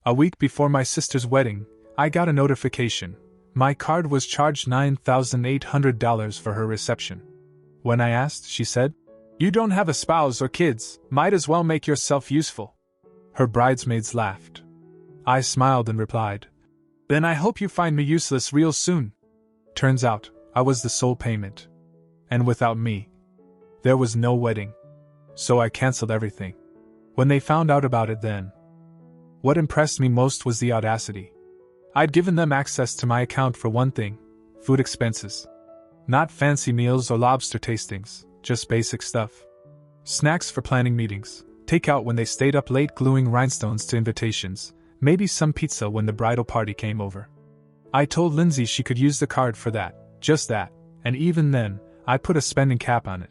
A week before my sister's wedding, I got a notification. My card was charged $9,800 for her reception. When I asked, she said, "You don't have a spouse or kids, might as well make yourself useful." Her bridesmaids laughed. I smiled and replied, "Then I hope you find me useless real soon." Turns out, I was the sole payment. And without me, there was no wedding. So I cancelled everything. When they found out about it then, what impressed me most was the audacity. I'd given them access to my account for one thing, food expenses. Not fancy meals or lobster tastings, just basic stuff. Snacks for planning meetings, takeout when they stayed up late gluing rhinestones to invitations, maybe some pizza when the bridal party came over. I told Lindsay she could use the card for that, just that, and even then, I put a spending cap on it.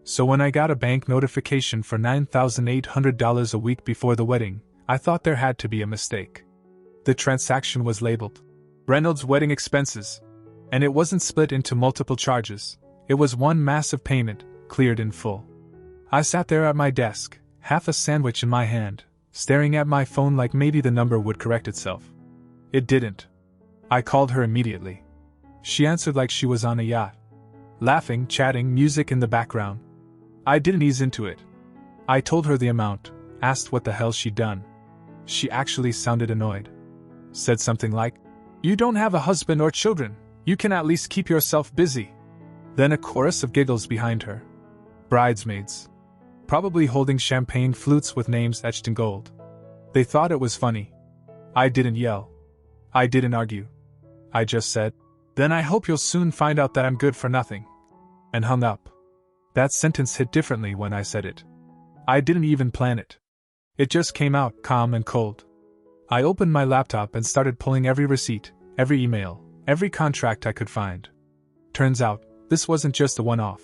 So when I got a bank notification for $9,800 a week before the wedding, I thought there had to be a mistake. The transaction was labeled Reynolds' wedding expenses, and it wasn't split into multiple charges. It was one massive payment, cleared in full. I sat there at my desk, half a sandwich in my hand, staring at my phone like maybe the number would correct itself. It didn't. I called her immediately. She answered like she was on a yacht. Laughing, chatting, music in the background. I didn't ease into it. I told her the amount, asked what the hell she'd done. She actually sounded annoyed. Said something like, "You don't have a husband or children, you can at least keep yourself busy." Then a chorus of giggles behind her. Bridesmaids. Probably holding champagne flutes with names etched in gold. They thought it was funny. I didn't yell. I didn't argue. I just said, "Then I hope you'll soon find out that I'm good for nothing." And hung up. That sentence hit differently when I said it. I didn't even plan it. It just came out, calm and cold. I opened my laptop and started pulling every receipt, every email, every contract I could find. Turns out, this wasn't just a one-off.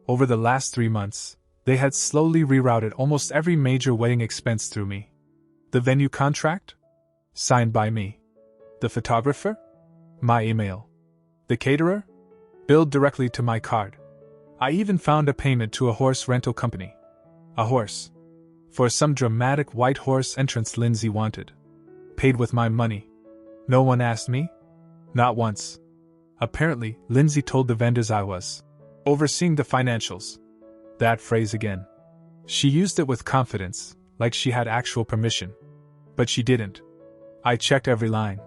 Over the last 3 months, they had slowly rerouted almost every major wedding expense through me. The venue contract? Signed by me. The photographer? My email. The caterer? Billed directly to my card. I even found a payment to a horse rental company. A horse. For some dramatic white horse entrance Lindsay wanted. Paid with my money. No one asked me? Not once. Apparently, Lindsay told the vendors I was overseeing the financials. That phrase again. She used it with confidence, like she had actual permission. But she didn't. I checked every line.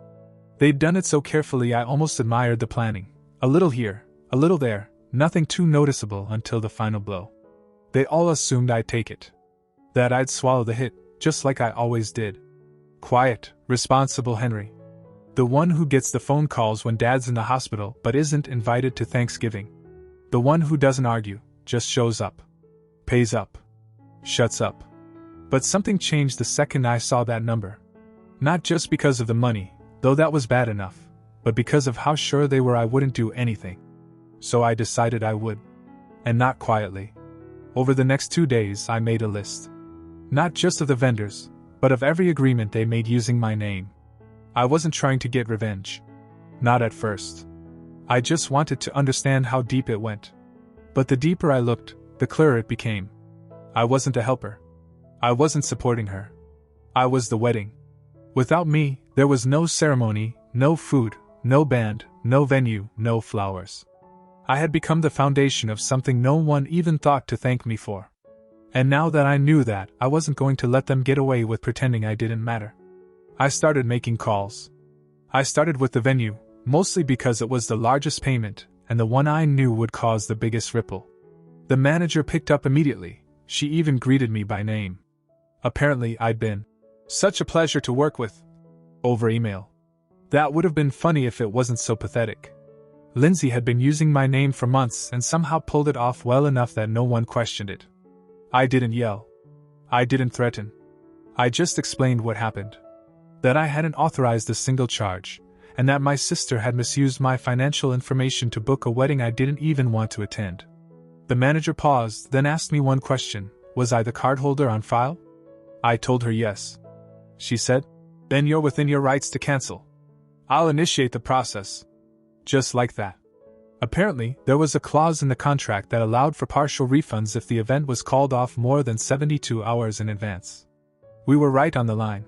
They'd done it so carefully I almost admired the planning. A little here, a little there, nothing too noticeable until the final blow. They all assumed I'd take it. That I'd swallow the hit, just like I always did. Quiet, responsible Henry. The one who gets the phone calls when Dad's in the hospital but isn't invited to Thanksgiving. The one who doesn't argue, just shows up. Pays up. Shuts up. But something changed the second I saw that number. Not just because of the money, though that was bad enough, but because of how sure they were I wouldn't do anything. So I decided I would. And not quietly. Over the next 2 days I made a list. Not just of the vendors, but of every agreement they made using my name. I wasn't trying to get revenge. Not at first. I just wanted to understand how deep it went. But the deeper I looked, the clearer it became. I wasn't a helper. I wasn't supporting her. I was the wedding. Without me, there was no ceremony, no food, no band, no venue, no flowers. I had become the foundation of something no one even thought to thank me for. And now that I knew that, I wasn't going to let them get away with pretending I didn't matter. I started making calls. I started with the venue, mostly because it was the largest payment, and the one I knew would cause the biggest ripple. The manager picked up immediately. She even greeted me by name. Apparently I'd been such a pleasure to work with. Over email. That would have been funny if it wasn't so pathetic. Lindsay had been using my name for months and somehow pulled it off well enough that no one questioned it. I didn't yell. I didn't threaten. I just explained what happened. That I hadn't authorized a single charge, and that my sister had misused my financial information to book a wedding I didn't even want to attend. The manager paused, then asked me one question: was I the cardholder on file? I told her yes. She said, "Then you're within your rights to cancel. I'll initiate the process." Just like that. Apparently, there was a clause in the contract that allowed for partial refunds if the event was called off more than 72 hours in advance. We were right on the line.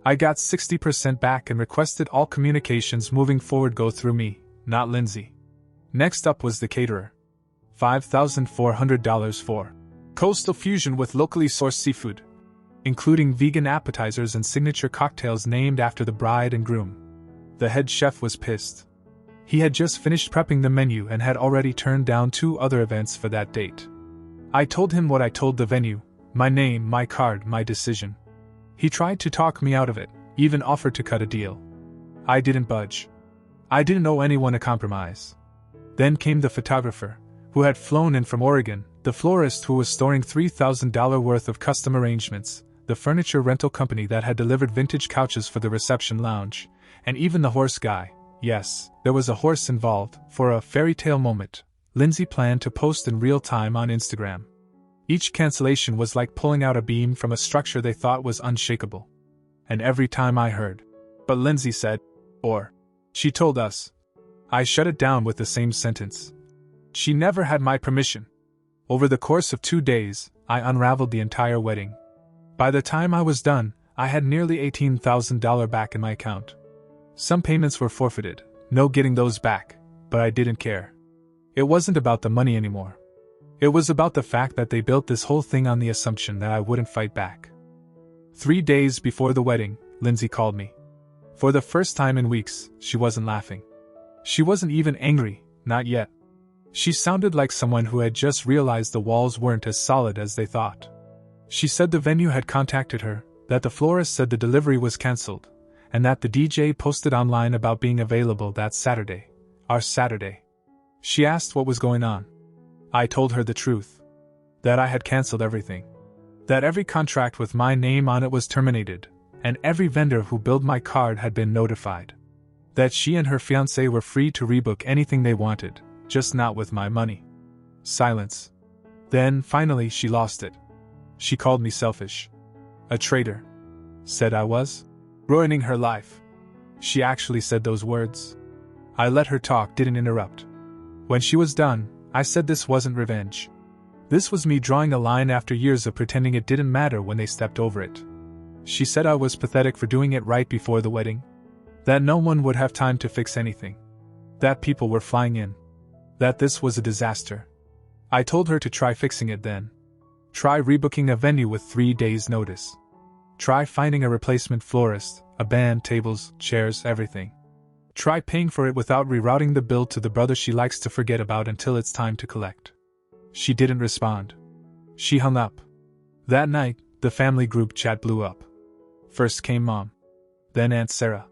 I got 60% back and requested all communications moving forward go through me, not Lindsay. Next up was the caterer. $5,400 for coastal fusion with locally sourced seafood, including vegan appetizers and signature cocktails named after the bride and groom. The head chef was pissed. He had just finished prepping the menu and had already turned down 2 other events for that date. I told him what I told the venue, my name, my card, my decision. He tried to talk me out of it, even offered to cut a deal. I didn't budge. I didn't owe anyone a compromise. Then came the photographer, who had flown in from Oregon, the florist who was storing $3,000 worth of custom arrangements, the furniture rental company that had delivered vintage couches for the reception lounge, and even the horse guy. Yes, there was a horse involved. For a fairy tale moment, Lindsay planned to post in real time on Instagram. Each cancellation was like pulling out a beam from a structure they thought was unshakable. And every time I heard, "But Lindsay said," or, "She told us," I shut it down with the same sentence. She never had my permission. Over the course of 2 days, I unraveled the entire wedding. By the time I was done, I had nearly $18,000 back in my account. Some payments were forfeited, no getting those back, but I didn't care. It wasn't about the money anymore. It was about the fact that they built this whole thing on the assumption that I wouldn't fight back. 3 days before the wedding, Lindsay called me. For the first time in weeks, she wasn't laughing. She wasn't even angry, not yet. She sounded like someone who had just realized the walls weren't as solid as they thought. She said the venue had contacted her, that the florist said the delivery was cancelled, and that the DJ posted online about being available that Saturday, our Saturday. She asked what was going on. I told her the truth. That I had cancelled everything. That every contract with my name on it was terminated, and every vendor who billed my card had been notified. That she and her fiancé were free to rebook anything they wanted, just not with my money. Silence. Then, finally, she lost it. She called me selfish. A traitor. Said I was ruining her life. She actually said those words. I let her talk, didn't interrupt. When she was done, I said this wasn't revenge. This was me drawing a line after years of pretending it didn't matter when they stepped over it. She said I was pathetic for doing it right before the wedding. That no one would have time to fix anything. That people were flying in. That this was a disaster. I told her to try fixing it then. Try rebooking a venue with 3 days' notice. Try finding a replacement florist, a band, tables, chairs, everything. Try paying for it without rerouting the bill to the brother she likes to forget about until it's time to collect. She didn't respond. She hung up. That night, the family group chat blew up. First came Mom. Then Aunt Sarah.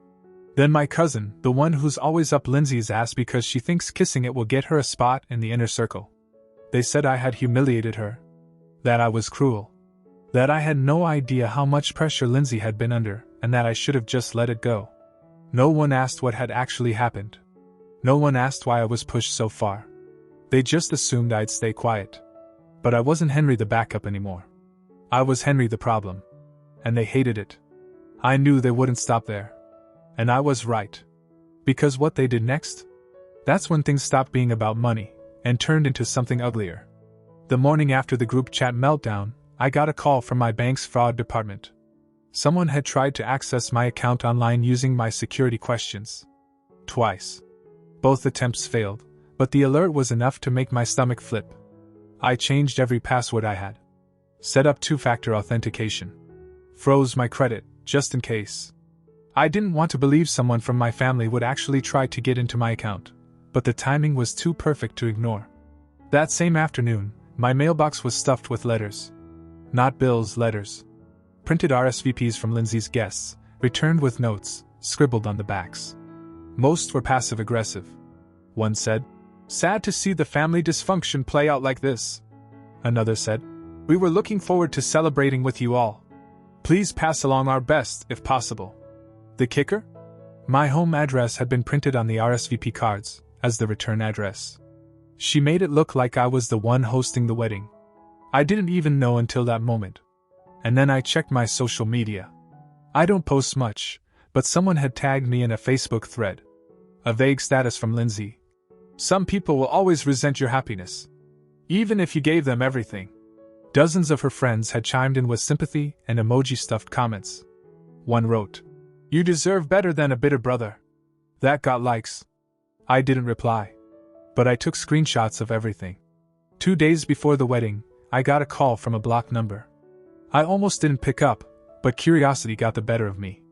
Then my cousin, the one who's always up Lindsay's ass because she thinks kissing it will get her a spot in the inner circle. They said I had humiliated her. That I was cruel. That I had no idea how much pressure Lindsay had been under, and that I should have just let it go. No one asked what had actually happened. No one asked why I was pushed so far. They just assumed I'd stay quiet. But I wasn't Henry the backup anymore. I was Henry the problem. And they hated it. I knew they wouldn't stop there. And I was right. Because what they did next? That's when things stopped being about money, and turned into something uglier. The morning after the group chat meltdown, I got a call from my bank's fraud department. Someone had tried to access my account online using my security questions. Twice. Both attempts failed, but the alert was enough to make my stomach flip. I changed every password I had. Set up 2-factor authentication. Froze my credit, just in case. I didn't want to believe someone from my family would actually try to get into my account, but the timing was too perfect to ignore. That same afternoon, my mailbox was stuffed with letters. Not bills, letters. Printed RSVPs from Lindsay's guests, returned with notes, scribbled on the backs. Most were passive-aggressive. One said, "Sad to see the family dysfunction play out like this." Another said, "We were looking forward to celebrating with you all. Please pass along our best, if possible." The kicker? My home address had been printed on the RSVP cards, as the return address. She made it look like I was the one hosting the wedding. I didn't even know until that moment. And then I checked my social media. I don't post much, but someone had tagged me in a Facebook thread. A vague status from Lindsay. "Some people will always resent your happiness, even if you gave them everything." Dozens of her friends had chimed in with sympathy and emoji-stuffed comments. One wrote, "You deserve better than a bitter brother." That got likes. I didn't reply. But I took screenshots of everything. 2 days before the wedding, I got a call from a blocked number. I almost didn't pick up, but curiosity got the better of me.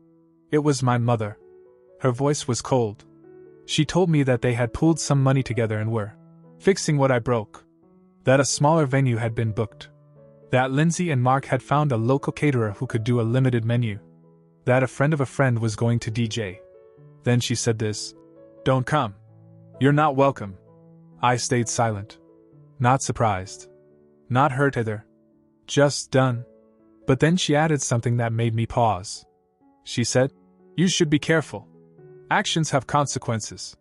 It was my mother. Her voice was cold. She told me that they had pooled some money together and were fixing what I broke. That a smaller venue had been booked. That Lindsay and Mark had found a local caterer who could do a limited menu. That a friend of a friend was going to DJ. Then she said this: "Don't come. You're not welcome." I stayed silent. Not surprised. Not hurt either. Just done. But then she added something that made me pause. She said, "You should be careful. Actions have consequences."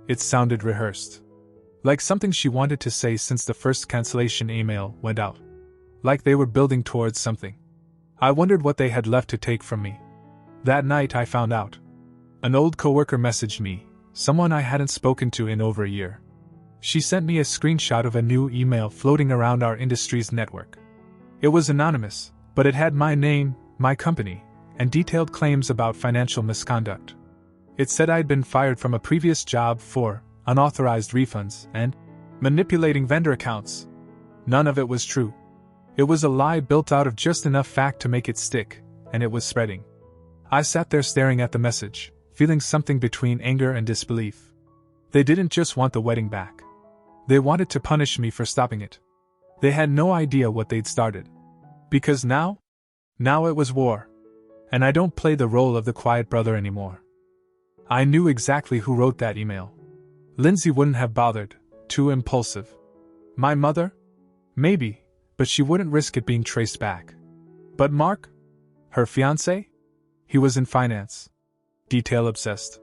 It sounded rehearsed. Like something she wanted to say since the first cancellation email went out. Like they were building towards something. I wondered what they had left to take from me. That night I found out. An old coworker messaged me, someone I hadn't spoken to in over a year. She sent me a screenshot of a new email floating around our industry's network. It was anonymous, but it had my name, my company, and detailed claims about financial misconduct. It said I'd been fired from a previous job for unauthorized refunds and manipulating vendor accounts. None of it was true. It was a lie built out of just enough fact to make it stick, and it was spreading. I sat there staring at the message, feeling something between anger and disbelief. They didn't just want the wedding back. They wanted to punish me for stopping it. They had no idea what they'd started. Because now it was war. And I don't play the role of the quiet brother anymore. I knew exactly who wrote that email. Lindsay wouldn't have bothered, too impulsive. My mother? Maybe, but she wouldn't risk it being traced back. But Mark? Her fiancé? He was in finance. Detail-obsessed.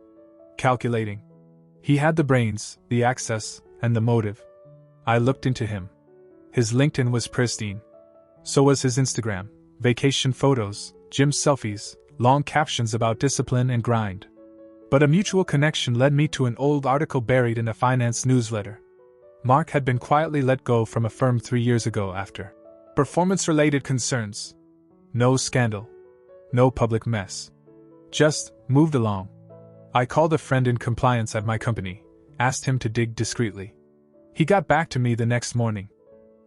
Calculating. He had the brains, the access, and the motive. I looked into him. His LinkedIn was pristine. So was his Instagram. Vacation photos, gym selfies, long captions about discipline and grind. But a mutual connection led me to an old article buried in a finance newsletter. Mark had been quietly let go from a firm 3 years ago after performance-related concerns. No scandal. No public mess. Just moved along. I called a friend in compliance at my company, asked him to dig discreetly. He got back to me the next morning.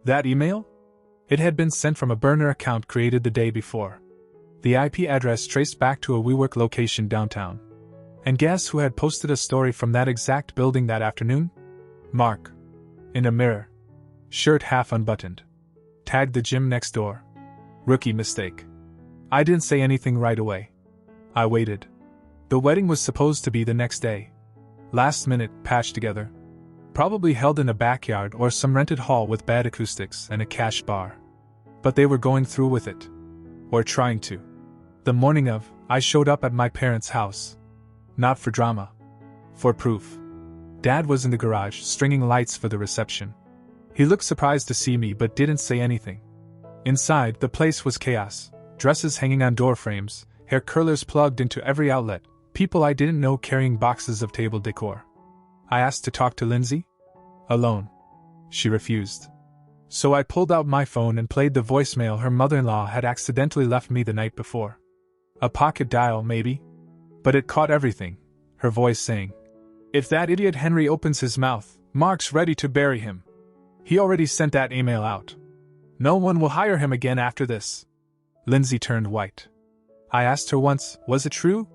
That email? It had been sent from a burner account created the day before. The IP address traced back to a WeWork location downtown. And guess who had posted a story from that exact building that afternoon? Mark. In a mirror. Shirt half unbuttoned. Tagged the gym next door. Rookie mistake. I didn't say anything right away. I waited. The wedding was supposed to be the next day. Last minute, patched together. Probably held in a backyard or some rented hall with bad acoustics and a cash bar. But they were going through with it. Or trying to. The morning of, I showed up at my parents' house. Not for drama. For proof. Dad was in the garage, stringing lights for the reception. He looked surprised to see me but didn't say anything. Inside, the place was chaos. Dresses hanging on door frames, hair curlers plugged into every outlet, people I didn't know carrying boxes of table decor. I asked to talk to Lindsay? Alone. She refused. So I pulled out my phone and played the voicemail her mother-in-law had accidentally left me the night before. A pocket dial, maybe? But it caught everything, her voice saying, "If that idiot Henry opens his mouth, Mark's ready to bury him. He already sent that email out. No one will hire him again after this." Lindsay turned white. I asked her once, was it true?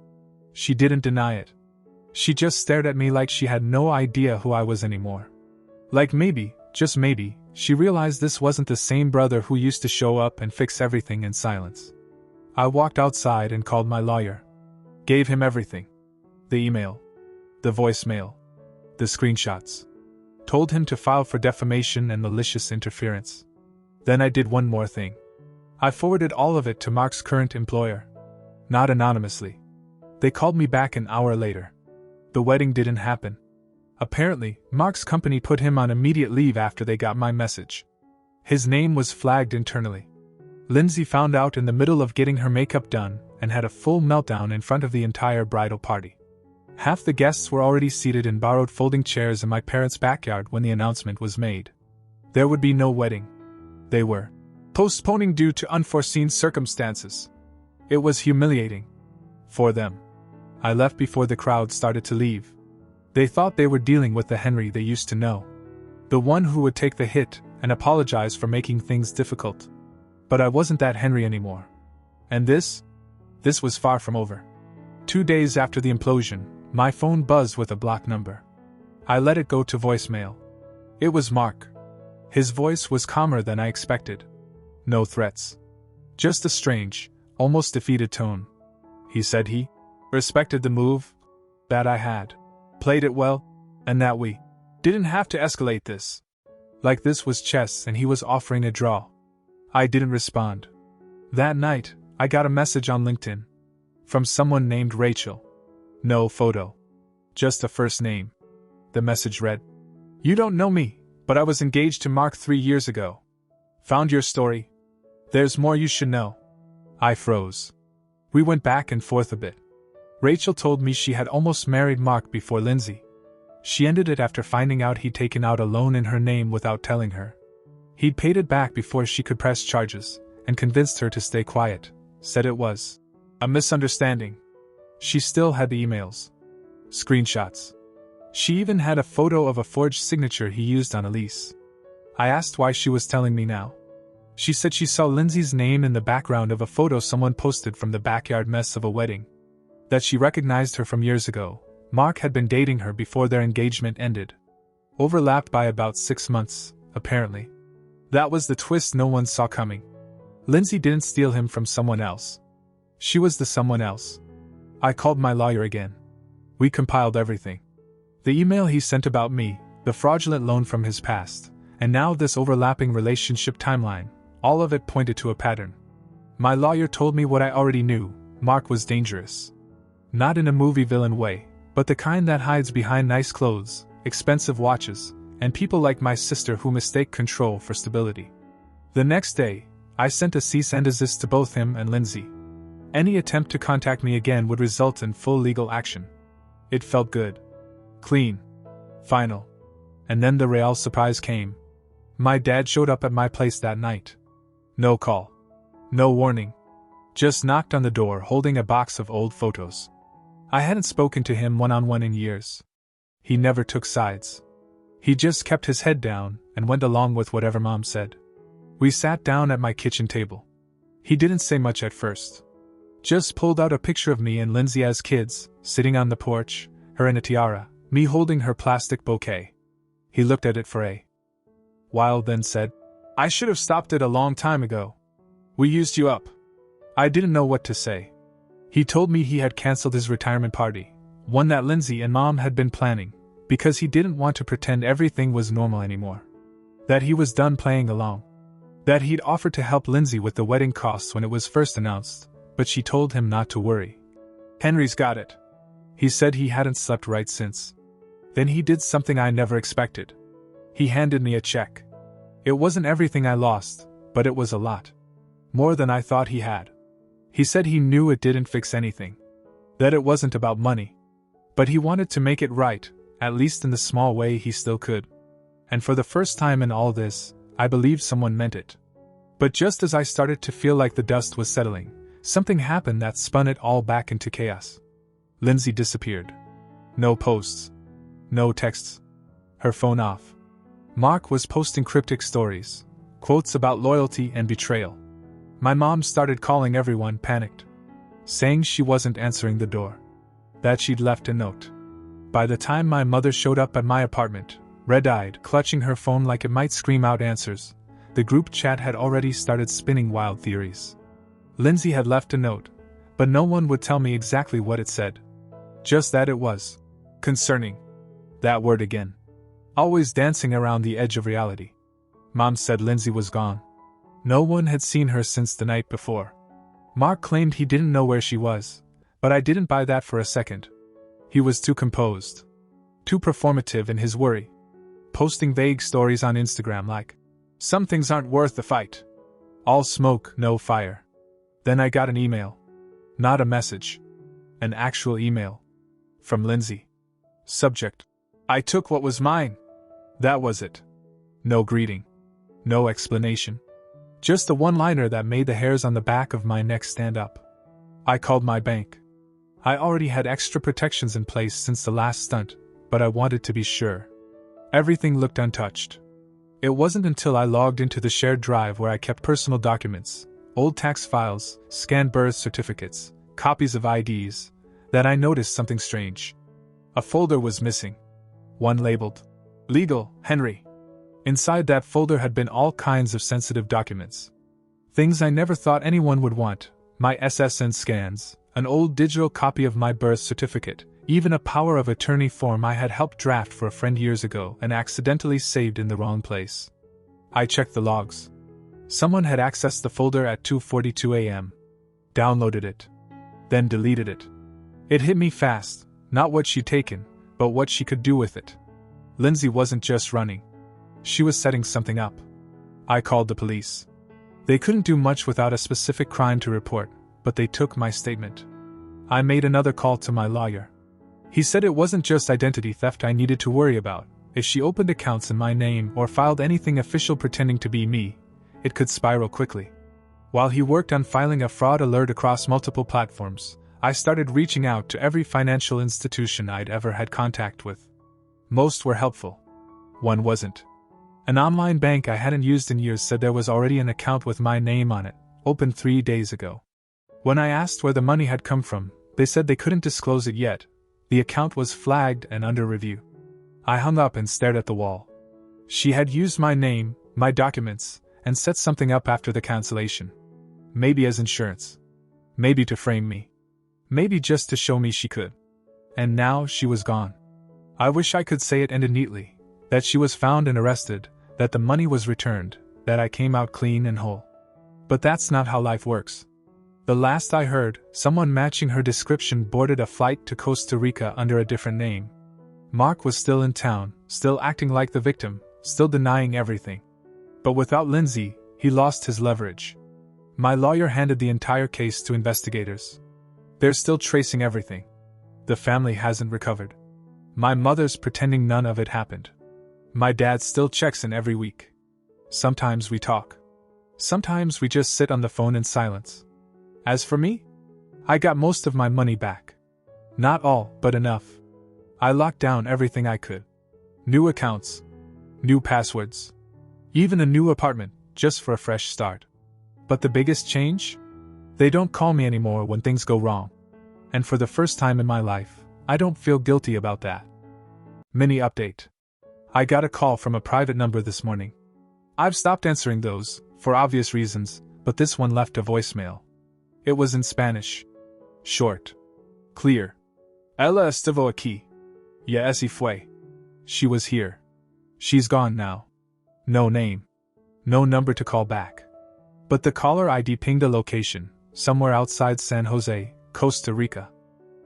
She didn't deny it. She just stared at me like she had no idea who I was anymore. Like maybe, just maybe, she realized this wasn't the same brother who used to show up and fix everything in silence. I walked outside and called my lawyer. Gave him everything. The email. The voicemail. The screenshots. Told him to file for defamation and malicious interference. Then I did one more thing. I forwarded all of it to Mark's current employer. Not anonymously. They called me back an hour later. The wedding didn't happen. Apparently, Mark's company put him on immediate leave after they got my message. His name was flagged internally. Lindsay found out in the middle of getting her makeup done and had a full meltdown in front of the entire bridal party. Half the guests were already seated in borrowed folding chairs in my parents' backyard when the announcement was made. There would be no wedding. They were postponing due to unforeseen circumstances. It was humiliating. For them. I left before the crowd started to leave. They thought they were dealing with the Henry they used to know. The one who would take the hit and apologize for making things difficult. But I wasn't that Henry anymore. And this was far from over. 2 days after the implosion, my phone buzzed with a blocked number. I let it go to voicemail. It was Mark. His voice was calmer than I expected. No threats. Just a strange, almost defeated tone. He said he respected the move, that I had played it well, and that we didn't have to escalate this. Like this was chess and he was offering a draw. I didn't respond. That night, I got a message on LinkedIn. From someone named Rachel. No photo. Just a first name. The message read, "You don't know me, but I was engaged to Mark 3 years ago. Found your story. There's more you should know." I froze. We went back and forth a bit. Rachel told me she had almost married Mark before Lindsay. She ended it after finding out he'd taken out a loan in her name without telling her. He'd paid it back before she could press charges, and convinced her to stay quiet, said it was a misunderstanding. She still had the emails. Screenshots. She even had a photo of a forged signature he used on a lease. I asked why she was telling me now. She said she saw Lindsay's name in the background of a photo someone posted from the backyard mess of a wedding. That she recognized her from years ago. Mark had been dating her before their engagement ended. Overlapped by about 6 months, apparently. That was the twist no one saw coming. Lindsay didn't steal him from someone else. She was the someone else. I called my lawyer again. We compiled everything. The email he sent about me, the fraudulent loan from his past, and now this overlapping relationship timeline, all of it pointed to a pattern. My lawyer told me what I already knew: Mark was dangerous. Not in a movie villain way, but the kind that hides behind nice clothes, expensive watches, and people like my sister who mistake control for stability. The next day, I sent a cease and desist to both him and Lindsay. Any attempt to contact me again would result in full legal action. It felt good. Clean. Final. And then the real surprise came. My dad showed up at my place that night. No call. No warning. Just knocked on the door holding a box of old photos. I hadn't spoken to him one-on-one in years. He never took sides. He just kept his head down and went along with whatever Mom said. We sat down at my kitchen table. He didn't say much at first. Just pulled out a picture of me and Lindsay as kids, sitting on the porch, her in a tiara, me holding her plastic bouquet. He looked at it for a while, then said, "I should have stopped it a long time ago. We used you up." I didn't know what to say. He told me he had cancelled his retirement party, one that Lindsay and Mom had been planning, because he didn't want to pretend everything was normal anymore. That he was done playing along. That he'd offered to help Lindsay with the wedding costs when it was first announced, but she told him not to worry. "Henry's got it." He said he hadn't slept right since. Then he did something I never expected. He handed me a check. It wasn't everything I lost, but it was a lot. More than I thought he had. He said he knew it didn't fix anything. That it wasn't about money. But he wanted to make it right, at least in the small way he still could. And for the first time in all this, I believed someone meant it. But just as I started to feel like the dust was settling, something happened that spun it all back into chaos. Lindsay disappeared. No posts. No texts. Her phone off. Mark was posting cryptic stories, quotes about loyalty and betrayal. My mom started calling everyone, panicked. Saying she wasn't answering the door. That she'd left a note. By the time my mother showed up at my apartment, red-eyed, clutching her phone like it might scream out answers, the group chat had already started spinning wild theories. Lindsay had left a note, but no one would tell me exactly what it said. Just that it was concerning. That word again. Always dancing around the edge of reality. Mom said Lindsay was gone. No one had seen her since the night before. Mark claimed he didn't know where she was, but I didn't buy that for a second. He was too composed. Too performative in his worry. Posting vague stories on Instagram like, "Some things aren't worth the fight. All smoke, no fire." Then I got an email. Not a message. An actual email. From Lindsay. Subject: "I took what was mine." That was it. No greeting. No explanation. Just a one-liner that made the hairs on the back of my neck stand up. I called my bank. I already had extra protections in place since the last stunt, but I wanted to be sure. Everything looked untouched. It wasn't until I logged into the shared drive where I kept personal documents, old tax files, scanned birth certificates, copies of IDs, that I noticed something strange. A folder was missing. One labeled, Legal, Henry. Inside that folder had been all kinds of sensitive documents. Things I never thought anyone would want, my SSN scans, an old digital copy of my birth certificate, even a power of attorney form I had helped draft for a friend years ago and accidentally saved in the wrong place. I checked the logs. Someone had accessed the folder at 2:42 a.m., downloaded it, then deleted it. It hit me fast, not what she'd taken, but what she could do with it. Lindsay wasn't just running. She was setting something up. I called the police. They couldn't do much without a specific crime to report, but they took my statement. I made another call to my lawyer. He said it wasn't just identity theft I needed to worry about. If she opened accounts in my name or filed anything official pretending to be me, it could spiral quickly. While he worked on filing a fraud alert across multiple platforms, I started reaching out to every financial institution I'd ever had contact with. Most were helpful. One wasn't. An online bank I hadn't used in years said there was already an account with my name on it, opened 3 days ago. When I asked where the money had come from, they said they couldn't disclose it yet. The account was flagged and under review. I hung up and stared at the wall. She had used my name, my documents, and set something up after the cancellation. Maybe as insurance. Maybe to frame me. Maybe just to show me she could. And now she was gone. I wish I could say it ended neatly. That she was found and arrested, that the money was returned, that I came out clean and whole. But that's not how life works. The last I heard, someone matching her description boarded a flight to Costa Rica under a different name. Mark was still in town, still acting like the victim, still denying everything. But without Lindsay, he lost his leverage. My lawyer handed the entire case to investigators. They're still tracing everything. The family hasn't recovered. My mother's pretending none of it happened. My dad still checks in every week. Sometimes we talk. Sometimes we just sit on the phone in silence. As for me, I got most of my money back. Not all, but enough. I locked down everything I could. New accounts. New passwords. Even a new apartment, just for a fresh start. But the biggest change? They don't call me anymore when things go wrong. And for the first time in my life, I don't feel guilty about that. Mini update. I got a call from a private number this morning. I've stopped answering those, for obvious reasons, but this one left a voicemail. It was in Spanish. Short. Clear. Ella estuvo aquí. Ya ese fue. She was here. She's gone now. No name. No number to call back. But the caller ID pinged a location, somewhere outside San Jose, Costa Rica.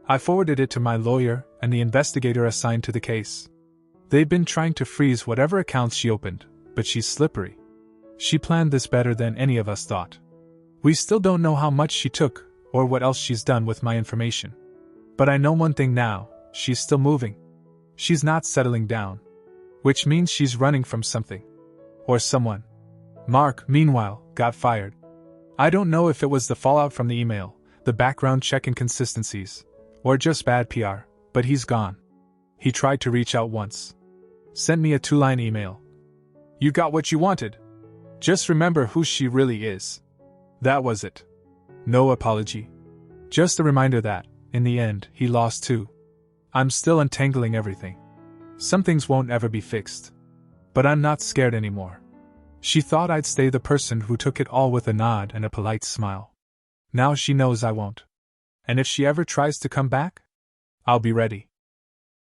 I forwarded it to my lawyer and the investigator assigned to the case. They've been trying to freeze whatever accounts she opened, but she's slippery. She planned this better than any of us thought. We still don't know how much she took, or what else she's done with my information. But I know one thing now, she's still moving. She's not settling down. Which means she's running from something. Or someone. Mark, meanwhile, got fired. I don't know if it was the fallout from the email, the background check inconsistencies, or just bad PR, but he's gone. He tried to reach out once. Sent me a 2-line email. You got what you wanted. Just remember who she really is. That was it. No apology. Just a reminder that, in the end, he lost too. I'm still untangling everything. Some things won't ever be fixed. But I'm not scared anymore. She thought I'd stay the person who took it all with a nod and a polite smile. Now she knows I won't. And if she ever tries to come back, I'll be ready.